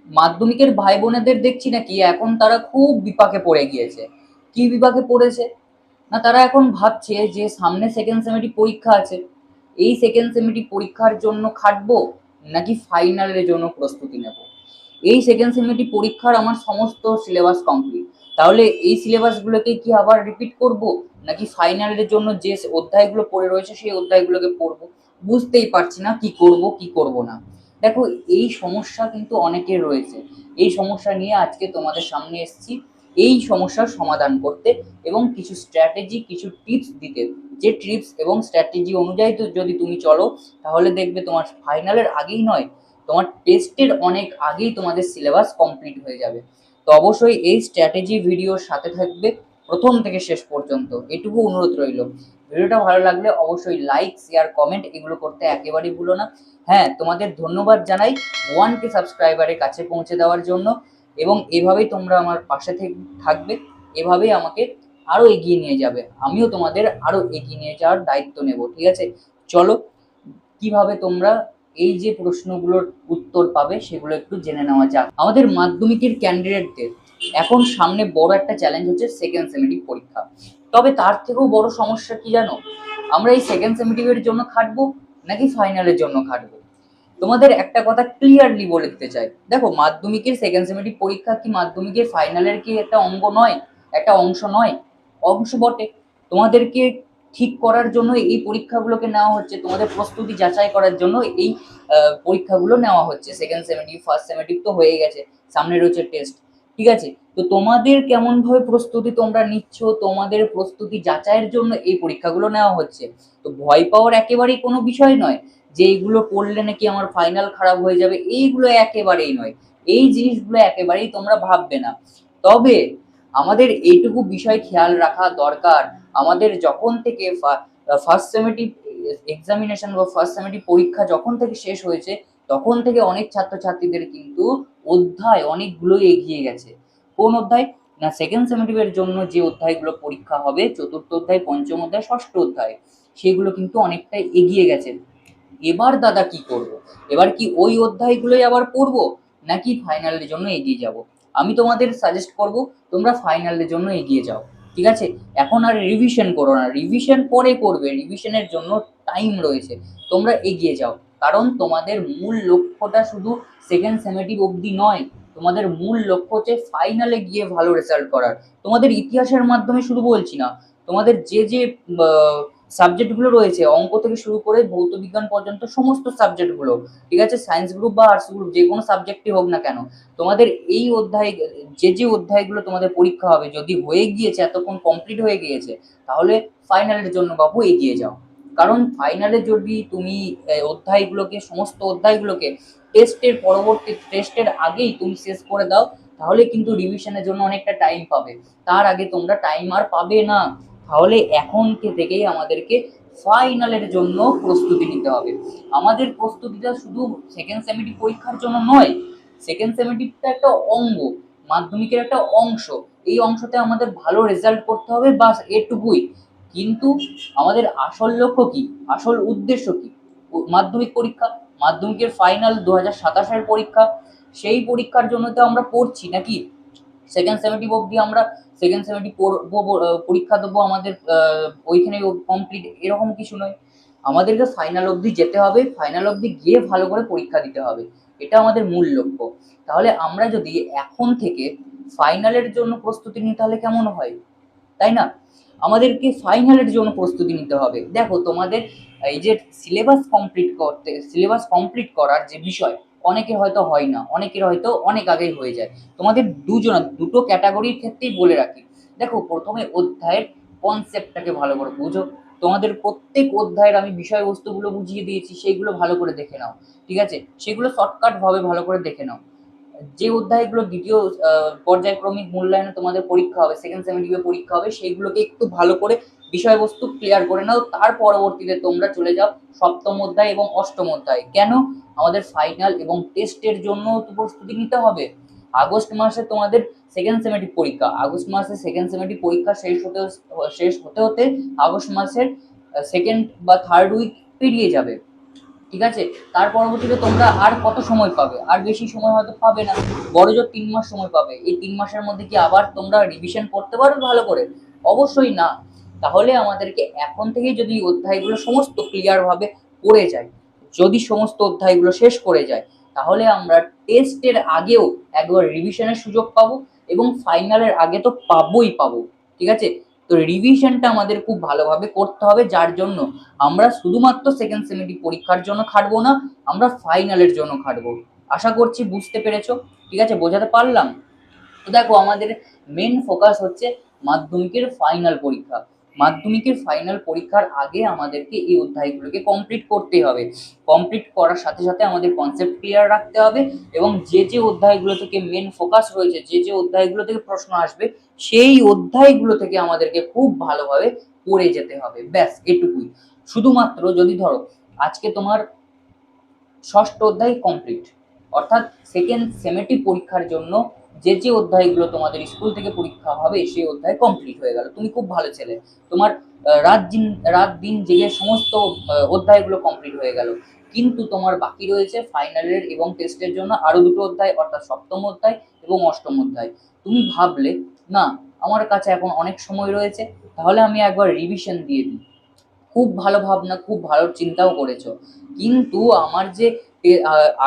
মাধ্যমিকের ভাই বোনেদের দেখছি নাকি এখন তারা খুব বিপাকে পড়ে গিয়েছে। কি বিপাকে পড়েছে? না তারা এখন ভাবছে যে সামনে সেকেন্ড সেমেস্টার পরীক্ষা আছে। এই সেকেন্ড সেমেস্টার পরীক্ষার জন্য খাটবো নাকি ফাইনালের জন্য প্রস্তুতি নেব। এই সেকেন্ড সেমেস্টার পরীক্ষার আমার সমস্ত সিলেবাস কমপ্লিট। তাহলে এই সিলেবাসগুলোকে কি আবার রিপিট করব নাকি ফাইনালের জন্য যে অধ্যায়গুলো পড়ে রয়েছে সেই অধ্যায়গুলোকে পড়বো। বুঝতেই পারছি না কি করব কি করব না। দেখো, এই সমস্যা কিন্তু অনেকের রয়েছে। এই সমস্যা নিয়ে আজকে তোমাদের সামনে এসেছি এই সমস্যার সমাধান করতে এবং কিছু স্ট্র্যাটেজি কিছু টিপস দিতে। যে টিপস এবং স্ট্র্যাটেজি অনুযায়ী তো যদি তুমি চলো তাহলে দেখবে তোমার ফাইনালের আগেই নয়, তোমার টেস্টের অনেক আগেই তোমাদের সিলেবাস কমপ্লিট হয়ে যাবে। তো অবশ্যই এই স্ট্র্যাটেজি ভিডিওর সাথে থাকবে প্রথম থেকে শেষ পর্যন্ত, এটুকু অনুরোধ রইল। ভিডিওটা ভালো লাগলে অবশ্যই লাইক শেয়ার কমেন্ট এগুলো করতে একেবারেই ভুলো না। হ্যাঁ, তোমাদের ধন্যবাদ জানাই 1K সাবস্ক্রাইবারের কাছে পৌঁছে দেওয়ার জন্য। এবং এভাবেই তোমরা আমার পাশে থাকবে, এভাবেই আমাকে আরো এগিয়ে নিয়ে যাবে, আমিও তোমাদের আরো এগিয়ে নিয়ে যাওয়ার দায়িত্ব নেব। ঠিক আছে, চলো কিভাবে তোমরা এই যে প্রশ্নগুলোর উত্তর পাবে সেগুলো একটু জেনে নেওয়া যাক। আমাদের মাধ্যমিকের ক্যান্ডিডেটদের এখন সামনে বড় একটা চ্যালেঞ্জ হচ্ছে সেকেন্ড সেমেস্টার পরীক্ষা। তবে তার থেকেও বড় সমস্যা কি জানো? আমরা এই সেকেন্ড সেমেস্টারের জন্য খাটবো নাকি ফাইনালের জন্য খাটবো। তোমাদের একটা কথা ক্লিয়ারলি বলে দিতে চাই, দেখো মাধ্যমিকের সেকেন্ড সেমেস্টার পরীক্ষা কি মাধ্যমিকের ফাইনালের কি একটা অঙ্গ নয়, একটা অংশ নয়? অংশ বটে। তোমাদেরকে ঠিক করার জন্য এই পরীক্ষাগুলোকে নেওয়া হচ্ছে, তোমাদের প্রস্তুতি যাচাই করার জন্য এই পরীক্ষাগুলো নেওয়া হচ্ছে। সেকেন্ড সেমেস্টার ফার্স্ট সেমেস্টার তো হয়ে গেছে, সামনে রয়েছে টেস্ট। ঠিক আছে, তো তোমাদের কেমন ভাবে প্রস্তুতি তোমরা নিচ্ছ, তোমাদের প্রস্তুতি যাচাইয়ের জন্য এই পরীক্ষাগুলো নেওয়া হচ্ছে। তো ভয় পাওয়ার একেবারেই কোনো বিষয় নয় যে এইগুলো পড়লে নাকি আমার ফাইনাল খারাপ হয়ে যাবে, এইগুলো একেবারেই নয়। এই জিনিসগুলো একেবারেই তোমরা ভাববে না। তবে আমাদের এইটুকু বিষয় খেয়াল রাখা দরকার, আমাদের যখন থেকে ফার্স্ট সেমেস্টার এক্সামিনেশন বা ফার্স্ট সেমেস্টার পরীক্ষা যখন থেকে শেষ হয়েছে তখন থেকে অনেক ছাত্রছাত্রীদের কিন্তু অধ্যায় অনেকগুলো এগিয়ে গেছে। কোন অধ্যায়? না সেকেন্ড সেমেস্টারের জন্য যে অধ্যায়গুলো পরীক্ষা হবে, চতুর্থ অধ্যায় পঞ্চম অধ্যায় ষষ্ঠ অধ্যায়, সেগুলো কিন্তু অনেকটাই এগিয়ে গেছে। এবার দাদা কি করব? এবার কি ওই অধ্যায়গুলোই আবার পড়বো নাকি ফাইনালের জন্য এগিয়ে যাব? আমি তোমাদের সাজেস্ট করব তোমরা ফাইনালের জন্য এগিয়ে যাও। ঠিক আছে, এখন আর রিভিশন করো না, রিভিশন পরে করবে, রিভিশনের জন্য টাইম রয়েছে। তোমরা এগিয়ে যাও, কারণ তোমাদের মূল লক্ষ্যটা শুধু সেকেন্ড সেমেস্টার অবধি নয়, তোমাদের মূল লক্ষ্য হচ্ছে ফাইনালে গিয়ে ভালো রেজাল্ট করার। তোমাদের ইতিহাসের মাধ্যমে শুধু বলছি না, তোমাদের যে যে সাবজেক্টগুলো রয়েছে অঙ্ক থেকে শুরু করে ভৌত বিজ্ঞান পর্যন্ত সমস্ত সাবজেক্টগুলো, ঠিক আছে, সায়েন্স গ্রুপ বা আর্টস গ্রুপ যে কোনো সাবজেক্টই হোক না কেন, তোমাদের এই অধ্যায় যে যে অধ্যায়গুলো তোমাদের পরীক্ষা হবে যদি হয়ে গিয়েছে, এতক্ষণ কমপ্লিট হয়ে গিয়েছে, তাহলে ফাইনালের জন্য বাবু এগিয়ে যাও। কারণ ফাইনালে যদি তুমি অধ্যায়গুলোকে সমস্ত অধ্যায়গুলোকে টেস্টের পরবর্তী টেস্টের আগেই তুমি শেষ করে দাও, তাহলে কিন্তু রিভিশনের জন্য অনেকটা টাইম পাবে। তার আগে তোমরা টাইম আর পাবে না। তাহলে এখন থেকেই আমাদেরকে ফাইনালের জন্য প্রস্তুতি নিতে হবে। আমাদের প্রস্তুতিটা শুধু সেকেন্ড সেমেস্টার পরীক্ষার জন্য নয়, সেকেন্ড সেমেস্টারটা একটা অঙ্গ, মাধ্যমিকের একটা অংশ। এই অংশতে আমাদের ভালো রেজাল্ট করতে হবে, বাস এটুকুই। কিন্তু আমাদের আসল লক্ষ্য কি, আসল উদ্দেশ্য কি? মাধ্যমিক পরীক্ষা, মাধ্যমিকের ফাইনাল 2027-এর পরীক্ষা। সেই পরীক্ষার জন্য তো আমরা পড়ছি নাকি সেকেন্ড সেমেস্টার অবধি আমরা সেকেন্ড সেমেস্টার পড়বো, পরীক্ষা দেবো, আমাদের ওইখানে কমপ্লিট এরকম কিছু নয়। আমাদেরকে ফাইনাল অবধি যেতে হবে, ফাইনাল অবধি গিয়ে ভালো করে পরীক্ষা দিতে হবে, এটা আমাদের মূল লক্ষ্য। তাহলে আমরা যদি এখন থেকে ফাইনালের জন্য প্রস্তুতি নিই তাহলে কেমন হয়, তাই না? আমাদেরকে ফাইনালের জন্য প্রস্তুতি নিতে হবে। দেখো তোমাদের এই যে সিলেবাস কমপ্লিট করার যে বিষয়, অনেকের হয়তো হয় না, অনেকের হয়তো অনেক আগেই হয়ে যায়। তোমাদের দুটো ক্যাটাগরির ক্ষেত্রেই বলে রাখি। দেখো প্রথমে অধ্যায়ের কনসেপ্টটাকে ভালো করে বুঝো। তোমাদের প্রত্যেক অধ্যায়ের আমি বিষয়বস্তুগুলো বুঝিয়ে দিয়েছি, সেইগুলো ভালো করে দেখে নাও। ঠিক আছে, সেগুলো শর্টকাট ভাবে ভালো করে দেখে নাও। যে অধ্যায়গুলো দ্বিতীয় পর্যায়ক্রমিক মূল্যায়নে তোমাদের পরীক্ষা হবে, সেকেন্ড সেমেস্টারে পরীক্ষা হবে, সেইগুলোকে একটু ভালো করে বিষয়বস্তু ক্লিয়ার করে নাও। তার পরবর্তীতে তোমরা চলে যাও সপ্তম অধ্যায় এবং অষ্টম অধ্যায়। কেন? আমাদের ফাইনাল এবং টেস্টের জন্য তো প্রস্তুতি নিতে হবে। আগস্ট মাসে তোমাদের সেকেন্ড সেমেস্টার পরীক্ষা, আগস্ট মাসে সেকেন্ড সেমেস্টার পরীক্ষা শেষ হতে হতে আগস্ট মাসের সেকেন্ড বা থার্ড উইক পেরিয়ে যাবে। ঠিক আছে? তার পরবর্তীতে তোমরা আর কত সময় পাবে? আর বেশি সময় হয়তো পাবে না, বড়জোর 3 মাস সময় পাবে। এই 3 মাসের মধ্যে কি আবার তোমরা রিভিশন করতে পারবে ভালো করে? অবশ্যই না। তাহলে আমাদেরকে এখন থেকেই যদি অধ্যায়গুলো সমস্ত ক্লিয়ার ভাবে পড়ে যায়, যদি সমস্ত অধ্যায়গুলো শেষ করে যায়, তাহলে আমরা টেস্টের আগেও একবার রিভিশনের সুযোগ পাবো, এবং ফাইনালের আগে তো পাবোই পাবো। ঠিক আছে? তো রিভিশনটা আমাদের খুব ভালোভাবে করতে হবে, যার জন্য আমরা শুধুমাত্র সেকেন্ড সেমিস্টার পরীক্ষার জন্য খাটবো না, আমরা ফাইনালের জন্য খাটবো। আশা করছি বুঝতে পেরেছো। ঠিক আছে, বোঝাতে পারলাম? তো দেখো, আমাদের মেন ফোকাস হচ্ছে মাধ্যমিকের ফাইনাল পরীক্ষা। মাধ্যমিকের ফাইনাল পরীক্ষার আগে আমাদেরকে এই অধ্যায়গুলোকে কমপ্লিট করতে হবে। কমপ্লিট করার সাথে সাথে আমাদের কনসেপ্ট ক্লিয়ার রাখতে হবে, এবং যে যে অধ্যায়গুলো থেকে মেন ফোকাস রয়েছে, যে যে অধ্যায়গুলো থেকে প্রশ্ন আসবে, সেই অধ্যায়গুলো থেকে আমাদেরকে খুব ভালোভাবে পড়ে যেতে হবে। ব্যাস এটুকুই। শুধুমাত্র যদি ধরো আজকে তোমার ষষ্ঠ অধ্যায় কমপ্লিট, অর্থাৎ সেকেন্ড সেমেটিভ পরীক্ষার জন্য যে যে অধ্যায়গুলো তোমাদের স্কুল থেকে পরীক্ষা হবে সেই অধ্যায় কমপ্লিট হয়ে গেল, তুমি খুব ভালো ছেলে। তোমার রাত দিন জেগে সমস্ত অধ্যায়গুলো কমপ্লিট হয়ে গেল। কিন্তু তোমার বাকি রয়েছে ফাইনালের এবং টেস্টের জন্য আরো দুটো অধ্যায়, অর্থাৎ সপ্তম অধ্যায় এবং অষ্টম অধ্যায়। তুমি ভাবলে, না আমার কাছে এখন অনেক সময় রয়েছে, তাহলে আমি একবার রিভিশন দিয়ে দিই। খুব ভালো ভাবনা, খুব ভালো চিন্তাও করেছো। কিন্তু আমার যে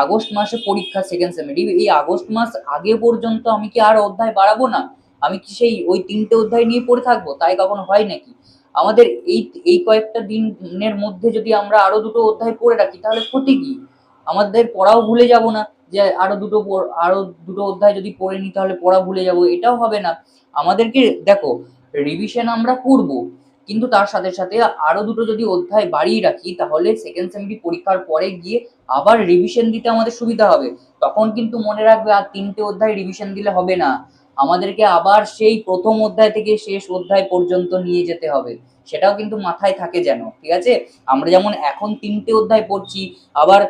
আগস্ট মাসে পরীক্ষা সেকেন্ড সেমিস্টার, এই আগস্ট মাস আগে পর্যন্ত আমি কি আর অধ্যায় বাড়াবো না? আমি কি সেই ওই 3টে অধ্যায় নিয়ে পড়ে থাকবো? তাই কখনো হয় নাকি? আমাদের এই এই কয়েকটা দিনের মধ্যে যদি আমরা আরো দুটো অধ্যায় পড়ে রাখি, তাহলে ক্ষতি কি? আমাদের পড়াও ভুলে যাব না, যে আরো দুটো অধ্যায় যদি পড়ে নিই তাহলে পড়া ভুলে যাব, এটাও হবে না। আমাদেরকে দেখো, রিভিশন আমরা করবো, কিন্তু তার সাথে সাথে আরো দুটো যদি অধ্যায় বাড়িয়ে রাখি, তাহলে সেকেন্ড সেমিস্টার পরীক্ষার পরে গিয়ে আবার রিভিশন দিতে আমাদের সুবিধা হবে। তখন কিন্তু মনে রাখবে, আর 3টে অধ্যায় রিভিশন দিলে হবে না, আমাদেরকে আবার সেই প্রথম অধ্যায় থেকে শেষ অধ্যায় পর্যন্ত নিয়ে যেতে হবে। সেটাও কিন্তু মাথায় থাকে যেন। ঠিক আছে? আমরা যেমন এখন 3টে অধ্যায় পড়ছি, আবার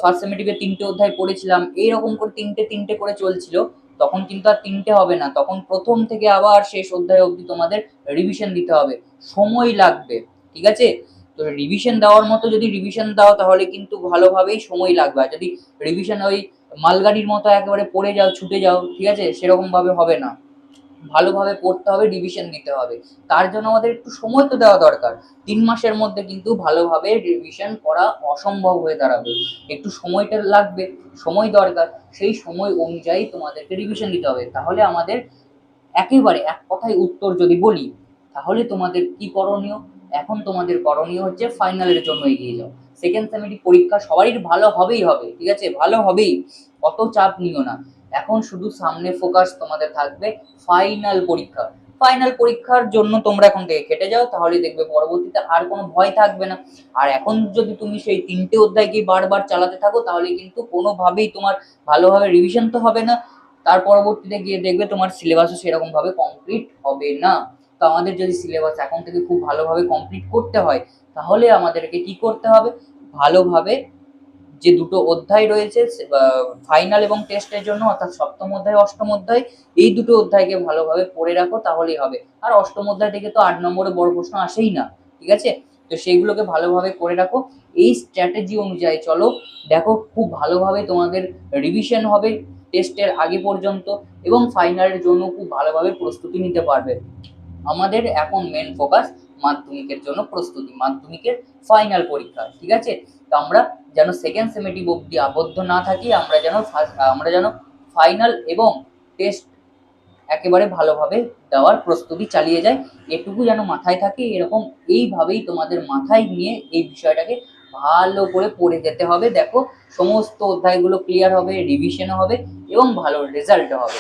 ফার্স্ট সেমিস্টারে 3টে অধ্যায় পড়েছিলাম, এইরকম করে 3টে 3টে করে চলছিল, তখন কিন্তু আর 3টে হবে না, তখন প্রথম থেকে আবার শেষ অধ্যায় অবধি তোমাদের রিভিশন দিতে হবে, সময় লাগবে। ঠিক আছে? তো রিভিশন দেওয়ার মতো যদি রিভিশন দাও, তাহলে কিন্তু ভালোভাবেই সময় লাগবে। আর যদি রিভিশন ওই মালগাড়ির মতো একেবারে পড়ে যাও, ছুটে যাও, ঠিক আছে, সেরকম ভাবে হবে না। ভালোভাবে পড়তে হবে, রিভিশন দিতে হবে। তার জন্য আমাদের একটু সময় তো দেওয়া দরকার। 3 মাসের মধ্যে কিন্তু ভালোভাবে রিভিশন করা অসম্ভব হয়ে দাঁড়াবে। একটু সময়টা লাগবে, সময় দরকার। সেই সময় অনুযায়ী তোমাদেরকে রিভিশন দিতে হবে। তাহলে আমাদের একেবারে এক কথায় উত্তর যদি বলি, তাহলে তোমাদের কি করণীয়? এখন তোমাদের করণীয় হচ্ছে ফাইনালের জন্য এগিয়ে যাও। সেকেন্ড সেমিস্টার পরীক্ষা সবারই ভালো হবেই হবে, ঠিক আছে, ভালো হবেই, অত চাপ নিও না। এখন শুধু সামনে ফোকাস তোমাদের থাকবে ফাইনাল পরীক্ষা। ফাইনাল পরীক্ষার জন্য তোমরা এখন থেকে কেটে যাও, তাহলে দেখবে পরবর্তীতে আর কোনো ভয় থাকবে না। আর এখন যদি তুমি সেই 3টে অধ্যায়কে বারবার চালাতে থাকো, তাহলে কিন্তু কোনোভাবেই তোমার ভালোভাবে রিভিশন তো হবে না, তার পরবর্তীতে গিয়ে দেখবে তোমার সিলেবাসও সেরকম ভাবে কমপ্লিট হবে না। তো আমাদের যদি সিলেবাস এখন থেকে খুব ভালোভাবে কমপ্লিট করতে হয়, তাহলে আমাদেরকে কি করতে হবে? ভালোভাবে যে দুটো অধ্যায় রয়েছে ফাইনাল এবং টেস্টের জন্য, অর্থাৎ সপ্তম অধ্যায় অষ্টম অধ্যায়, এই দুটো অধ্যায়কে ভালোভাবে পড়ে রাখো, তাহলেই হবে। আর অষ্টম অধ্যায় থেকে তো 8 নম্বরে বড় প্রশ্ন আসেই না। ঠিক আছে? তো সেইগুলোকে ভালোভাবে করে রাখো। এই স্ট্র্যাটেজি অনুযায়ী চলো, দেখো খুব ভালোভাবে তোমাদের রিভিশন হবে টেস্টের আগে পর্যন্ত, এবং ফাইনালের জন্য খুব ভালোভাবে প্রস্তুতি নিতে পারবে। আমাদের এখন মেন ফোকাস মাধ্যমিকের জন্য প্রস্তুতি, মাধ্যমিকের ফাইনাল পরীক্ষা। ঠিক আছে? তো আমরা যেন সেকেন্ড সেমিস্টার অবধি আবদ্ধ না থাকি, আমরা যেন ফাইনাল এবং টেস্ট একেবারে ভালোভাবে দেওয়ার প্রস্তুতি চালিয়ে যাই, এটুকু যেন মাথায় থাকে। এরকম এইভাবেই তোমাদের মাথায় নিয়ে এই বিষয়টাকে ভালো করে পড়ে যেতে হবে। দেখো, সমস্ত অধ্যায়গুলো ক্লিয়ার হবে, রিভিশনও হবে, এবং ভালো রেজাল্টও হবে।